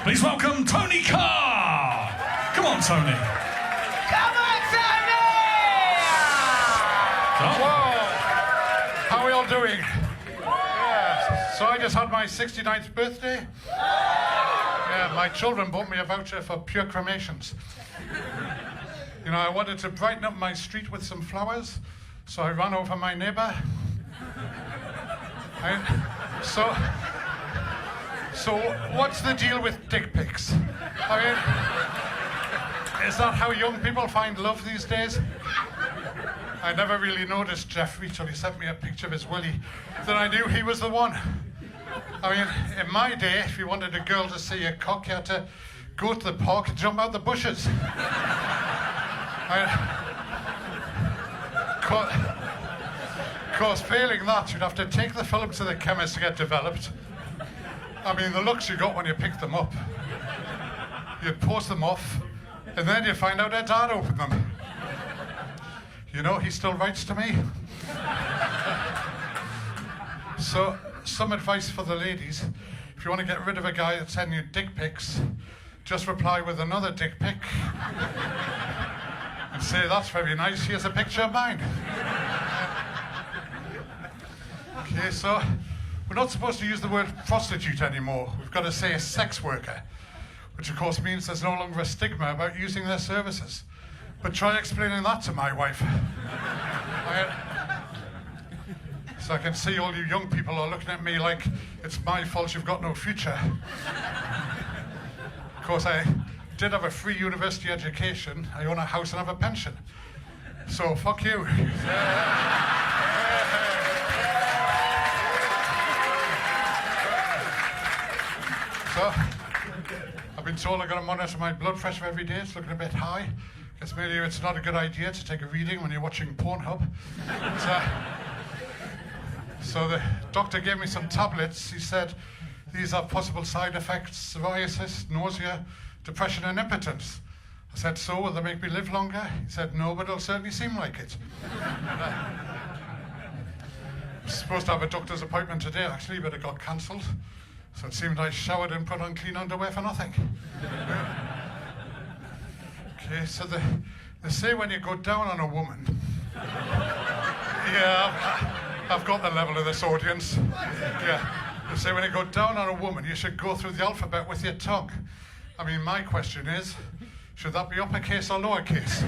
Please welcome Tony Carr. Come on, Tony. Come on, Tony! Whoa! How are we all doing? Yeah. So I just had my 69th birthday. Yeah, my children bought me a voucher for pure cremations. You know, I wanted to brighten up my street with some flowers, so I ran over my neighbour. So what's the deal with dick pics? I mean, is that how young people find love these days? I never really noticed Jeffrey till he sent me a picture of his willy. Then I knew he was the one. I mean, in my day, if you wanted a girl to see your cock, you had to go to the park and jump out the bushes. Of course, failing that, you'd have to take the film to the chemist to get developed. I mean, the looks you got when you picked them up. You'd post them off, and then you find out their dad opened them. You know, he still writes to me. So, some advice for the ladies. If you want to get rid of a guy that's sending you dick pics, just reply with another dick pic. And say, that's very nice, here's a picture of mine. Okay, so we're not supposed to use the word prostitute anymore. We've got to say a sex worker, which of course means there's no longer a stigma about using their services. But try explaining that to my wife. So I can see all you young people are looking at me like it's my fault you've got no future. Of course, I did have a free university education. I own a house and have a pension. So, fuck you. So, I've been told I've got to monitor my blood pressure every day. It's looking a bit high. Guess maybe it's not a good idea to take a reading when you're watching Pornhub. So the doctor gave me some tablets. He said, these have possible side effects: psoriasis, nausea, depression and impotence. I said, so will they make me live longer? He said, no, but it'll certainly seem like it. I was supposed to have a doctor's appointment today, actually, but it got cancelled. So it seemed I showered and put on clean underwear for nothing. Okay, so they say when you go down on a woman... Yeah, I've got the level of this audience. Yeah, they say when you go down on a woman, you should go through the alphabet with your tongue. I mean, my question is, should that be uppercase or lowercase?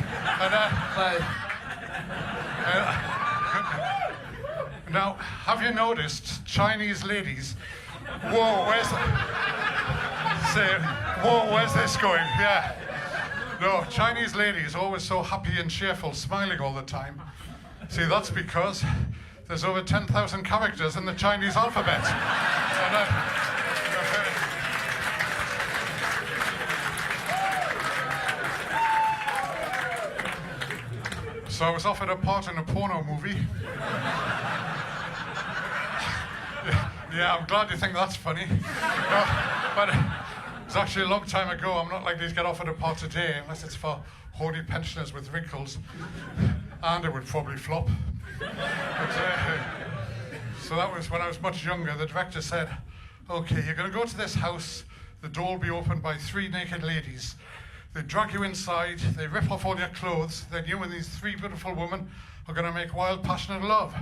Now, have you noticed Chinese ladies? Whoa, where's this going? Yeah. No, Chinese ladies always so happy and cheerful, smiling all the time. See, that's because there's over 10,000 characters in the Chinese alphabet. So I was offered a part in a porno movie. Yeah, I'm glad you think that's funny. No, but it was actually a long time ago. I'm not likely to get offered a part today unless it's for horny pensioners with wrinkles. And it would probably flop. So that was when I was much younger. The director said, okay, you're going to go to this house. The door will be opened by 3 naked ladies. They drag you inside. They rip off all your clothes. Then you and these 3 beautiful women are going to make wild, passionate love.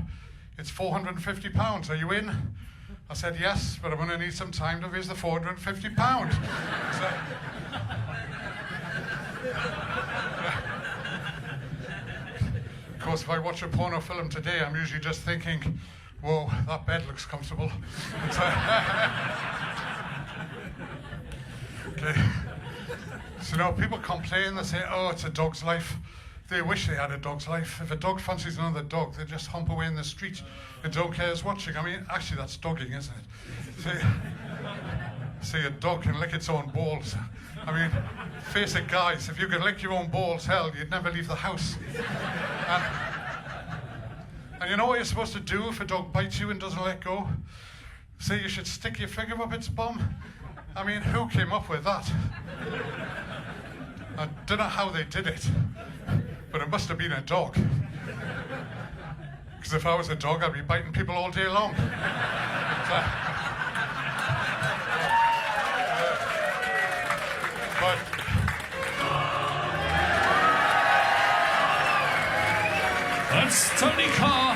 It's £450. Are you in? I said, yes, but I'm going to need some time to raise the £450. Of course, if I watch a porno film today, I'm usually just thinking, whoa, that bed looks comfortable. Okay. So now people complain, they say, oh, it's a dog's life. They wish they had a dog's life. If a dog fancies another dog, they just hump away in the street and don't care who's watching. I mean, actually, that's dogging, isn't it? See, a dog can lick its own balls. I mean, face it, guys, if you could lick your own balls, hell, you'd never leave the house. And you know what you're supposed to do if a dog bites you and doesn't let go? Say you should stick your finger up its bum. I mean, who came up with that? I don't know how they did it, but it must have been a dog. Because if I was a dog, I'd be biting people all day long. That's Tony Khan.